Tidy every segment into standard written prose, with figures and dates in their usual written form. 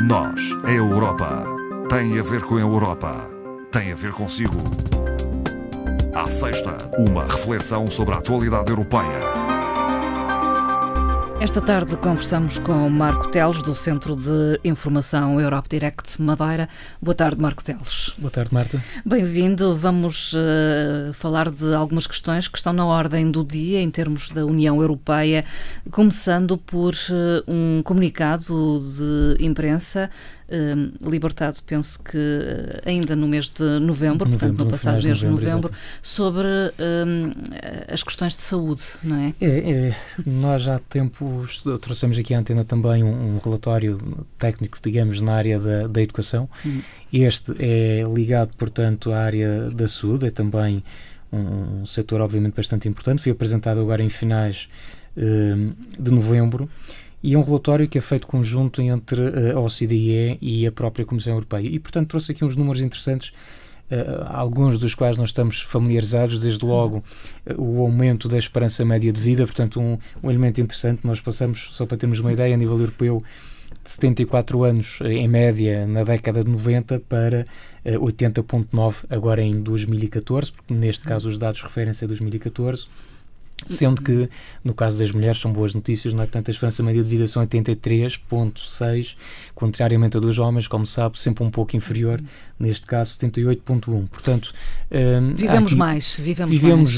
Nós, a Europa, tem a ver com a Europa, tem a ver consigo. À sexta, uma reflexão sobre a atualidade europeia. Esta tarde conversamos com Marco Teles, do Centro de Informação Europe Direct Madeira. Boa tarde, Marco Teles. Boa tarde, Marta. Bem-vindo. Vamos falar de algumas questões que estão na ordem do dia em termos da União Europeia, começando por um comunicado de imprensa libertado, penso que ainda no mês de novembro, portanto no passado mês de novembro, sobre as questões de saúde, não é? Nós já há tempos trouxemos aqui à antena também um relatório técnico, digamos, na área da educação. Este é ligado, portanto, à área da saúde, é também um setor obviamente bastante importante, foi apresentado agora em finais de novembro. E é um relatório que é feito conjunto entre a OCDE e a própria Comissão Europeia. E, portanto, trouxe aqui uns números interessantes, alguns dos quais nós estamos familiarizados, desde logo o aumento da esperança média de vida, portanto, um elemento interessante. Nós passamos, só para termos uma ideia, a nível europeu, de 74 anos, em média, na década de 90, para 80,9 agora em 2014, porque neste caso os dados referem-se a 2014, sendo que, no caso das mulheres, são boas notícias, não é? Portanto, a esperança média de vida são 83,6, contrariamente a dos homens, como sabe, sempre um pouco inferior, neste caso 78,1. Portanto, vivemos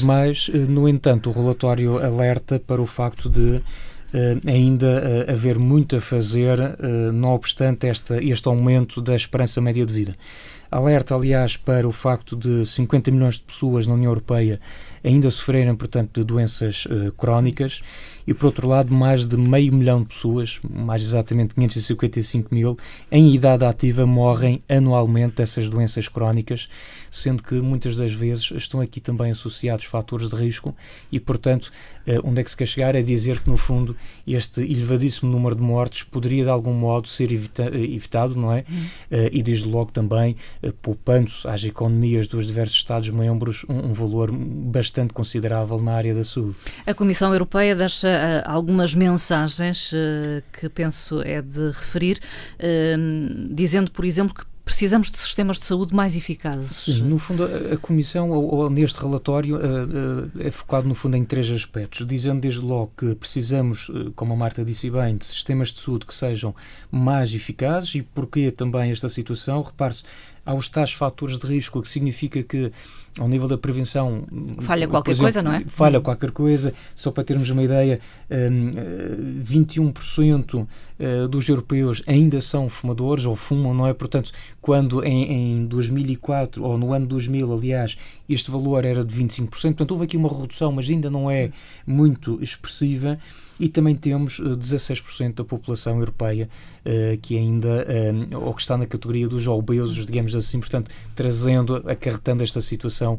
mais. No entanto, o relatório alerta para o facto de ainda haver muito a fazer, não obstante este aumento da esperança média de vida. Alerta, aliás, para o facto de 50 milhões de pessoas na União Europeia ainda sofrerem, portanto, de doenças crónicas e, por outro lado, mais de meio milhão de pessoas, mais exatamente 555 mil, em idade ativa morrem anualmente dessas doenças crónicas, sendo que muitas das vezes estão aqui também associados fatores de risco e, portanto, onde é que se quer chegar é dizer que, no fundo, este elevadíssimo número de mortes poderia, de algum modo, ser evitado, não é? E, desde logo, também poupando-se às economias dos diversos Estados-membros um valor bastante considerável na área da saúde. A Comissão Europeia deixa algumas mensagens que penso é de referir, dizendo, por exemplo, que precisamos de sistemas de saúde mais eficazes. Sim, no fundo a Comissão, ou neste relatório, é focado no fundo em três aspectos, dizendo desde logo que precisamos, como a Marta disse bem, de sistemas de saúde que sejam mais eficazes. E porquê também esta situação? Repare-se, há os tais fatores de risco, o que significa que, ao nível da prevenção... Falha qualquer coisa, não é? Falha qualquer coisa. Só para termos uma ideia, 21% dos europeus ainda são fumadores, ou fumam, não é? Portanto, quando em 2004, ou no ano 2000, aliás, este valor era de 25%. Portanto, houve aqui uma redução, mas ainda não é muito expressiva. E também temos 16% da população europeia que ainda, ou que está na categoria dos obesos, digamos assim, portanto, acarretando esta situação,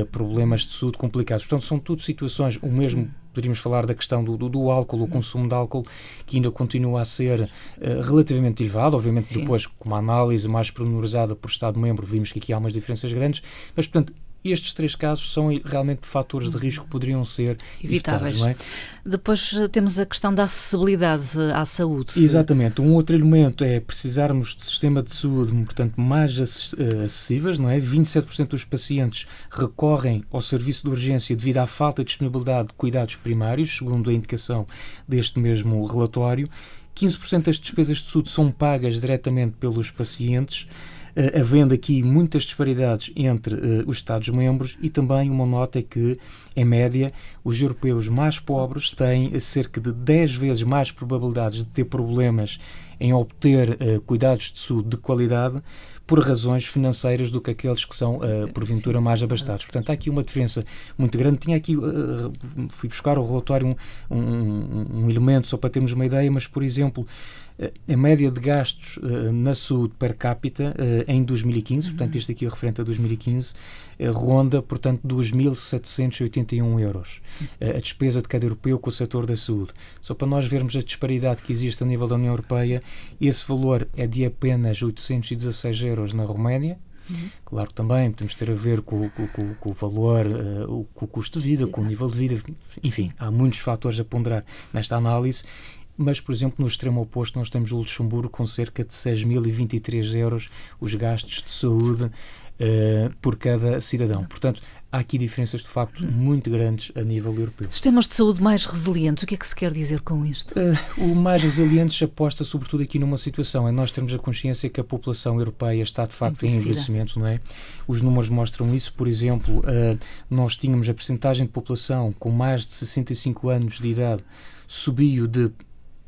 problemas de saúde complicados. Portanto, são tudo situações, o mesmo poderíamos falar da questão do álcool, o consumo de álcool, que ainda continua a ser relativamente elevado. Obviamente, sim, depois, com uma análise mais pormenorizada por Estado-membro, vimos que aqui há umas diferenças grandes, mas, portanto, estes três casos são realmente fatores de risco que poderiam ser evitáveis. Não é? Depois temos a questão da acessibilidade à saúde. Exatamente. Um outro elemento é precisarmos de sistema de saúde, portanto, mais acessíveis, não é? 27% dos pacientes recorrem ao serviço de urgência devido à falta de disponibilidade de cuidados primários, segundo a indicação deste mesmo relatório. 15% das despesas de saúde são pagas diretamente pelos pacientes, havendo aqui muitas disparidades entre os Estados-membros. E também uma nota é que, em média, os europeus mais pobres têm cerca de 10 vezes mais probabilidades de ter problemas em obter cuidados de saúde de qualidade por razões financeiras do que aqueles que são, porventura, mais abastados. Portanto, há aqui uma diferença muito grande. Tinha aqui, fui buscar o relatório um elemento só para termos uma ideia, mas, por exemplo, a média de gastos na saúde per capita em 2015, portanto, este aqui é referente a 2015, ronda, portanto, 2.781 euros. A despesa de cada europeu com o setor da saúde. Só para nós vermos a disparidade que existe a nível da União Europeia, esse valor é de apenas 816 euros na Roménia. Claro que também temos de ter a ver com o valor, com o custo de vida, com o nível de vida, enfim, há muitos fatores a ponderar nesta análise. mas, por exemplo, no extremo oposto nós temos o Luxemburgo com cerca de 6.023 euros os gastos de saúde por cada cidadão. Portanto, há aqui diferenças de facto muito grandes a nível europeu. Sistemas de saúde mais resilientes, o que é que se quer dizer com isto? O mais resilientes aposta sobretudo aqui numa situação, é nós termos a consciência que a população europeia está de facto em envelhecimento, não é? Os números mostram isso, por exemplo, nós tínhamos a percentagem de população com mais de 65 anos de idade subiu de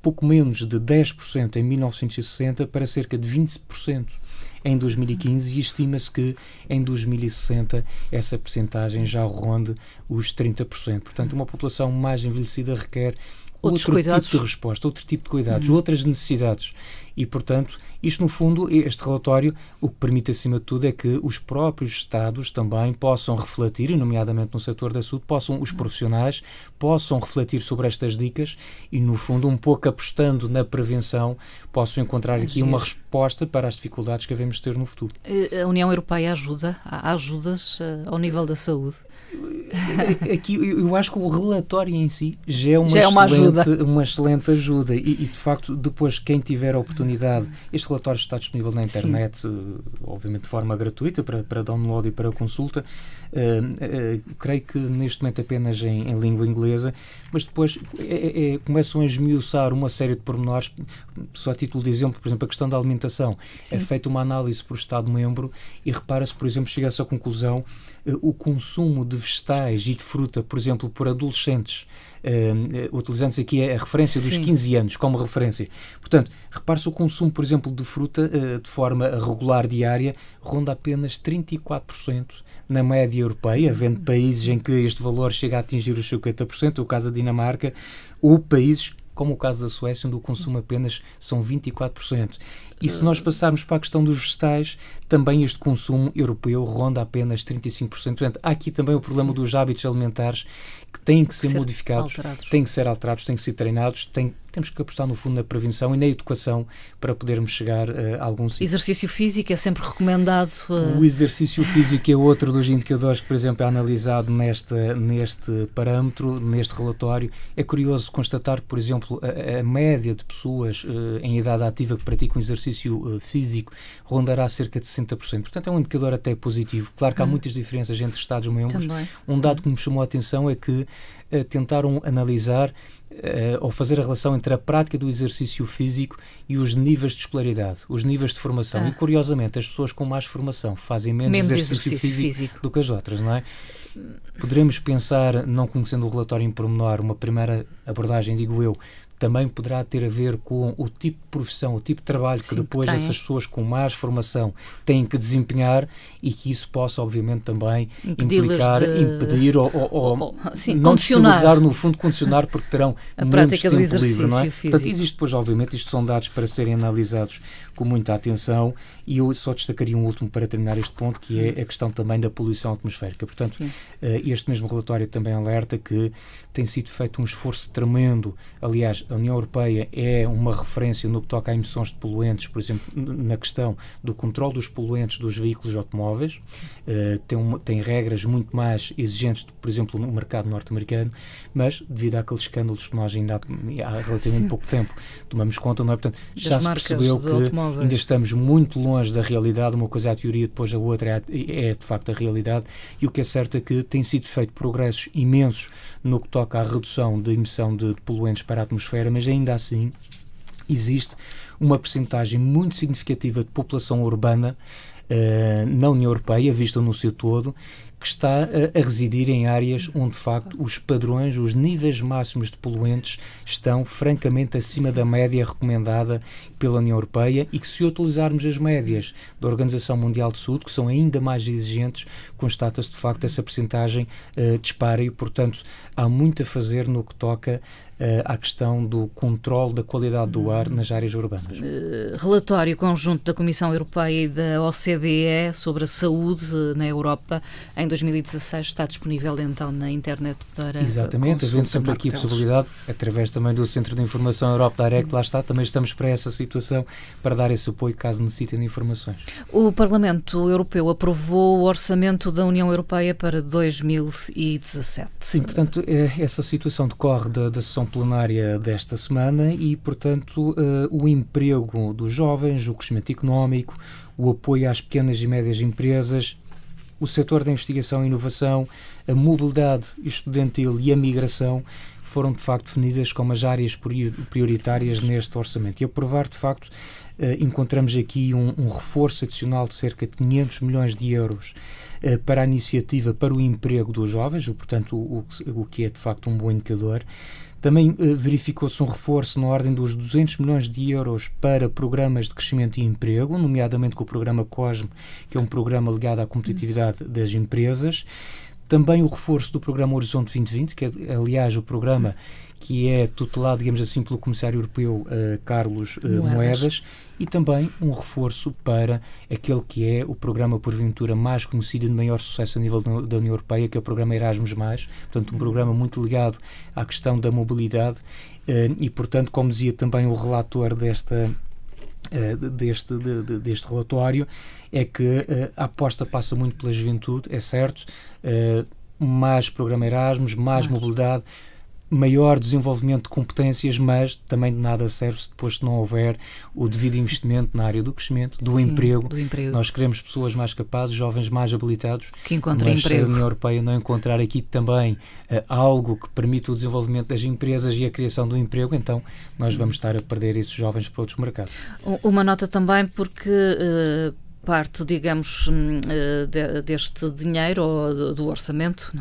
pouco menos de 10% em 1960 para cerca de 20% em 2015 e estima-se que em 2060 essa percentagem já ronde os 30%. Portanto, uma população mais envelhecida requer outro tipo de resposta, outro tipo de cuidados, outras necessidades. E, portanto, isto no fundo, este relatório, o que permite acima de tudo é que os próprios Estados também possam refletir, e nomeadamente no setor da saúde, os profissionais possam refletir sobre estas dicas e, no fundo, um pouco apostando na prevenção, possam encontrar aqui uma resposta para as dificuldades que devemos ter no futuro. A União Europeia ajuda? Há ajudas ao nível da saúde? Aqui, eu acho que o relatório em si já é uma excelente ajuda e, de facto, depois quem tiver a oportunidade, este relatório está disponível na internet, obviamente de forma gratuita, para download e para consulta, creio que neste momento apenas em língua inglesa, mas depois começam a esmiuçar uma série de pormenores, só a título de exemplo, por exemplo, a questão da alimentação. É feita uma análise por Estado-membro e repara-se, por exemplo, chega-se à conclusão o consumo de vegetais e de fruta, por exemplo, por adolescentes, utilizando-se aqui a referência dos 15 anos como referência. Portanto, repare-se o consumo, por exemplo, de fruta de forma regular diária ronda apenas 34% na média europeia, havendo países em que este valor chega a atingir os 50%, o caso da Dinamarca, ou países como o caso da Suécia, onde o consumo apenas são 24%. E se nós passarmos para a questão dos vegetais, também este consumo europeu ronda apenas 35%. Portanto, há aqui também o problema dos hábitos alimentares que têm que ser modificados, têm que ser alterados, têm que ser treinados, temos que apostar no fundo na prevenção e na educação para podermos chegar a algum sítio. Exercício físico é sempre recomendado? O exercício físico é outro dos indicadores que, por exemplo, é analisado neste parâmetro, neste relatório. É curioso constatar que, por exemplo, a média de pessoas em idade ativa que praticam exercício físico rondará cerca de 60%. Portanto, é um indicador até positivo. Claro que há muitas diferenças entre Estados-membros. Um dado que me chamou a atenção é que tentaram analisar ou fazer a relação entre a prática do exercício físico e os níveis de escolaridade, os níveis de formação. E, curiosamente, as pessoas com mais formação fazem menos exercício físico do que as outras, não é? Poderemos pensar, não conhecendo o relatório em pormenor, uma primeira abordagem, digo eu, também poderá ter a ver com o tipo de profissão, o tipo de trabalho que depois essas pessoas com mais formação têm que desempenhar e que isso possa, obviamente, também impedir ou não disponibilizar, no fundo, condicionar, porque terão menos tempo livre, não é? Portanto, existe depois, obviamente, isto são dados para serem analisados com muita atenção e eu só destacaria um último para terminar este ponto, que é a questão também da poluição atmosférica. Portanto, este mesmo relatório também alerta que tem sido feito um esforço tremendo. Aliás, a União Europeia é uma referência no que toca a emissões de poluentes, por exemplo, na questão do controle dos poluentes dos veículos automóveis. Tem regras muito mais exigentes, por exemplo, no mercado norte-americano, mas devido àqueles escândalos que nós ainda há relativamente pouco tempo tomamos conta, não é? Portanto, já se percebeu que ainda estamos muito longe da realidade. Uma coisa é a teoria, depois a outra é de facto a realidade, e o que é certo é que tem sido feito progressos imensos no que toca à redução da emissão de poluentes para a atmosfera, mas ainda assim existe uma percentagem muito significativa de população urbana na União Europeia, vista no seu todo, que está a residir em áreas onde, de facto, os padrões, os níveis máximos de poluentes estão francamente acima da média recomendada pela União Europeia e que, se utilizarmos as médias da Organização Mundial de Saúde, que são ainda mais exigentes, constata-se, de facto, essa percentagem dispara e, portanto, há muito a fazer no que toca à questão do controle da qualidade do ar nas áreas urbanas. Relatório conjunto da Comissão Europeia e da OCDE sobre a saúde na Europa em 2016 está disponível então na internet para Exatamente, havendo sempre aqui a possibilidade, através também do Centro de Informação Europa Direct, lá está, também estamos para essa situação, para dar esse apoio caso necessitem de informações. O Parlamento Europeu aprovou o orçamento da União Europeia para 2017. Sim, portanto, essa situação decorre da sessão plenária desta semana e, portanto, o emprego dos jovens, o crescimento económico, o apoio às pequenas e médias empresas, o setor da investigação e inovação, a mobilidade estudantil e a migração foram, de facto, definidas como as áreas prioritárias neste orçamento. E a provar, de facto, encontramos aqui um reforço adicional de cerca de 500 milhões de euros para a iniciativa para o emprego dos jovens, portanto, o que é, de facto, um bom indicador. Também verificou-se um reforço na ordem dos 200 milhões de euros para programas de crescimento e emprego, nomeadamente com o programa COSME, que é um programa ligado à competitividade das empresas. Também o reforço do programa Horizonte 2020, que é, aliás, o programa que é tutelado, digamos assim, pelo Comissário Europeu Carlos Moedas, e também um reforço para aquele que é o programa, porventura, mais conhecido e de maior sucesso a nível da União Europeia, que é o programa Erasmus+, portanto, um programa muito ligado à questão da mobilidade e, portanto, como dizia também o relator deste relatório, é que a aposta passa muito pela juventude, é certo, mais programa Erasmus, mais mobilidade, maior desenvolvimento de competências, mas também de nada serve se depois não houver o devido investimento na área do crescimento, do emprego. Nós queremos pessoas mais capazes, jovens mais habilitados, que encontrem mas emprego. Se a União Europeia não encontrar aqui também algo que permita o desenvolvimento das empresas e a criação do emprego, então nós vamos estar a perder esses jovens para outros mercados. Uma nota também porque parte, digamos, deste dinheiro ou do orçamento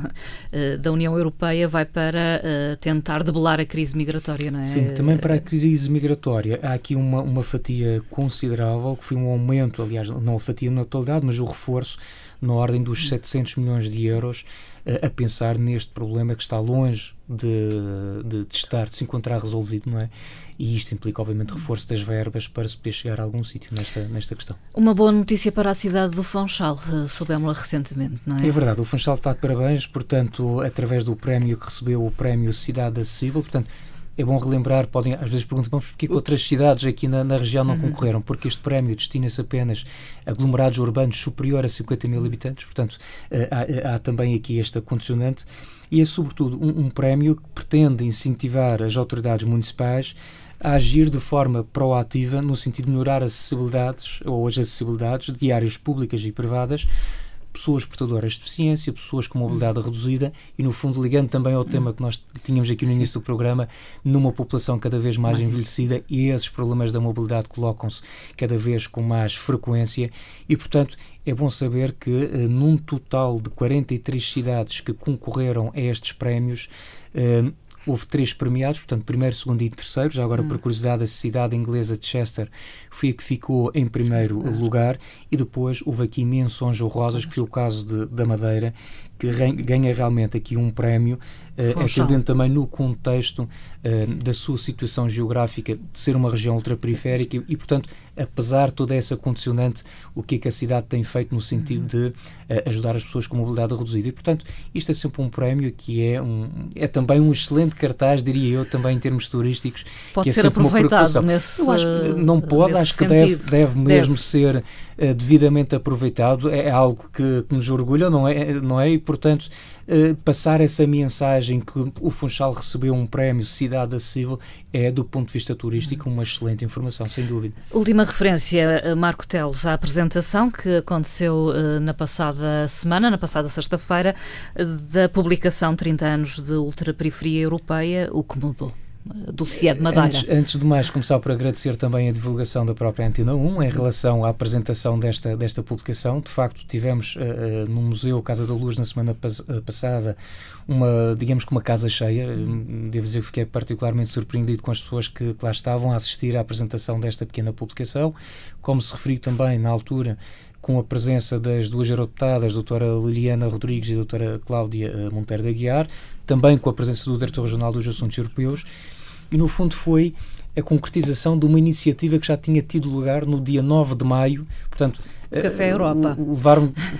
da União Europeia vai para tentar debelar a crise migratória, não é? Sim, também para a crise migratória. Há aqui uma fatia considerável, que foi um aumento, aliás, não a fatia na totalidade, mas o reforço na ordem dos 700 milhões de euros a pensar neste problema que está longe de se encontrar resolvido, não é? E isto implica, obviamente, reforço das verbas para se poder chegar a algum sítio nesta questão. Uma boa notícia para a cidade do Funchal, soubemos-la recentemente, não é? É verdade, o Funchal está de parabéns, portanto, através do prémio que recebeu, o prémio Cidade Acessível, portanto, é bom relembrar, às vezes perguntam porquê que outras cidades aqui na região não concorreram, porque este prémio destina-se apenas a aglomerados urbanos superior a 50 mil habitantes, portanto há também aqui esta condicionante, e é sobretudo um prémio que pretende incentivar as autoridades municipais a agir de forma proativa no sentido de melhorar as acessibilidades de áreas públicas e privadas, pessoas portadoras de deficiência, pessoas com mobilidade reduzida e, no fundo, ligando também ao tema que nós tínhamos aqui no início do programa, numa população cada vez mais envelhecida, e esses problemas da mobilidade colocam-se cada vez com mais frequência e, portanto, é bom saber que num total de 43 cidades que concorreram a estes prémios, houve 3 premiados, portanto, primeiro, segundo e terceiro. Já agora, por curiosidade, a cidade inglesa de Chester foi a que ficou em primeiro lugar, e depois houve aqui menções honrosas, que foi o caso da Madeira, que ganha realmente aqui um prémio, atendendo também no contexto da sua situação geográfica de ser uma região ultraperiférica e, portanto, apesar de toda essa condicionante, o que é que a cidade tem feito no sentido de ajudar as pessoas com mobilidade reduzida. E, portanto, isto é sempre um prémio que é também um excelente cartaz, diria eu, também em termos turísticos. Pode que ser aproveitado nesse Eu acho que não pode, acho que deve mesmo ser devidamente aproveitado. É algo que nos orgulha, não é? E, portanto, passar essa mensagem que o Funchal recebeu um prémio Cidade Acessível é, do ponto de vista turístico, uma excelente informação, sem dúvida. Última referência, Marco Teles, à apresentação que aconteceu na passada sexta-feira, da publicação 30 anos de Ultraperiferia Europeia, o que mudou do CIE de Madeira. Antes de mais, começar por agradecer também a divulgação da própria Antena 1 em relação à apresentação desta publicação. De facto, tivemos no Museu Casa da Luz na semana passada uma casa cheia. Devo dizer que fiquei particularmente surpreendido com as pessoas que lá estavam a assistir à apresentação desta pequena publicação. Como se referiu também na altura, com a presença das duas eurodeputadas, a doutora Liliana Rodrigues e a doutora Cláudia Monteiro de Aguiar, também com a presença do diretor regional dos Assuntos Europeus, e no fundo foi a concretização de uma iniciativa que já tinha tido lugar no dia 9 de maio, portanto, Café Europa.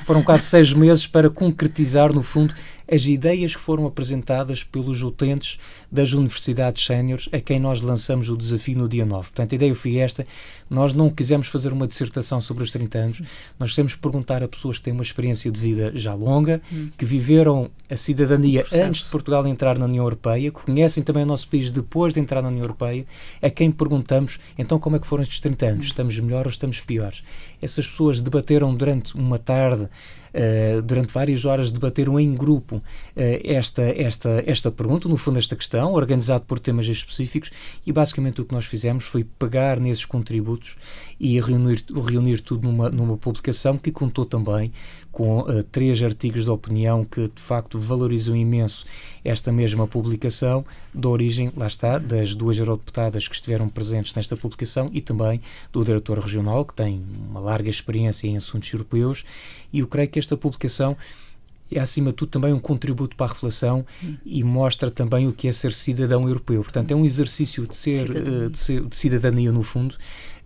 Foram quase 6 meses para concretizar, no fundo, as ideias que foram apresentadas pelos utentes das universidades séniores a quem nós lançamos o desafio no dia 9. Portanto, a ideia foi esta: nós não quisemos fazer uma dissertação sobre os 30 anos, nós quisemos perguntar a pessoas que têm uma experiência de vida já longa, que viveram a cidadania antes de Portugal entrar na União Europeia, que conhecem também o nosso país depois de entrar na União Europeia, a quem perguntamos, então, como é que foram estes 30 anos? Estamos melhor ou estamos piores? Essas pessoas debateram durante uma tarde, durante várias horas, debateram em grupo esta pergunta, no fundo esta questão, organizado por temas específicos, e basicamente o que nós fizemos foi pegar nesses contributos e reunir tudo numa publicação que contou também com 3 artigos de opinião que de facto valorizam imenso esta mesma publicação, da origem, lá está, das 2 eurodeputadas que estiveram presentes nesta publicação e também do diretor regional, que tem uma larga experiência em assuntos europeus, e eu creio que esta publicação é, acima de tudo, também um contributo para a reflexão e mostra também o que é ser cidadão europeu. Portanto, é um exercício de cidadania, no fundo,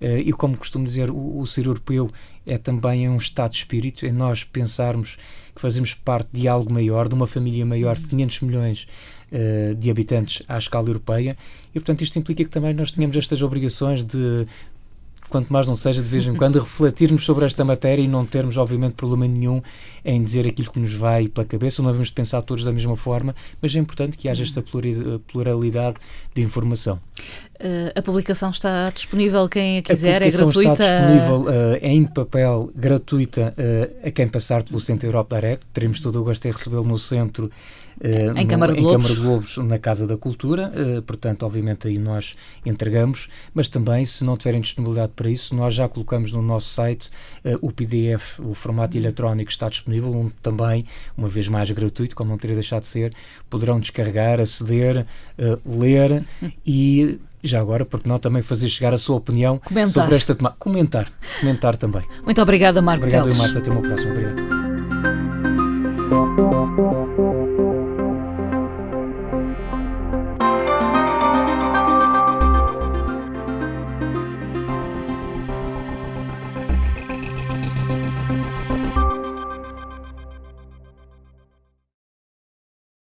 e como costumo dizer, o ser europeu é também um estado de espírito, é nós pensarmos que fazemos parte de algo maior, de uma família maior de 500 milhões de habitantes à escala europeia, e portanto isto implica que também nós tenhamos estas obrigações de, quanto mais não seja, de vez em quando, refletirmos sobre esta matéria e não termos, obviamente, problema nenhum em dizer aquilo que nos vai pela cabeça. Não devemos pensar todos da mesma forma, mas é importante que haja esta pluralidade de informação. A publicação está disponível, quem a quiser, é gratuita? A publicação está disponível em papel, gratuita, a quem passar pelo Centro Europa Direct. Teremos todo o gosto em recebê-lo no centro, em Câmara de Lobos, na Casa da Cultura. Portanto, obviamente, aí nós entregamos, mas também, se não tiverem disponibilidade para isso, nós já colocamos no nosso site o PDF, o formato eletrónico está disponível, onde também, uma vez mais gratuito, como não teria deixado de ser, poderão descarregar, aceder, ler e, já agora, porque não, também fazer chegar a sua opinião sobre esta temática. Comentar também. Muito obrigada, Marco Teles. Obrigado, Marta. Até uma próxima. Obrigado.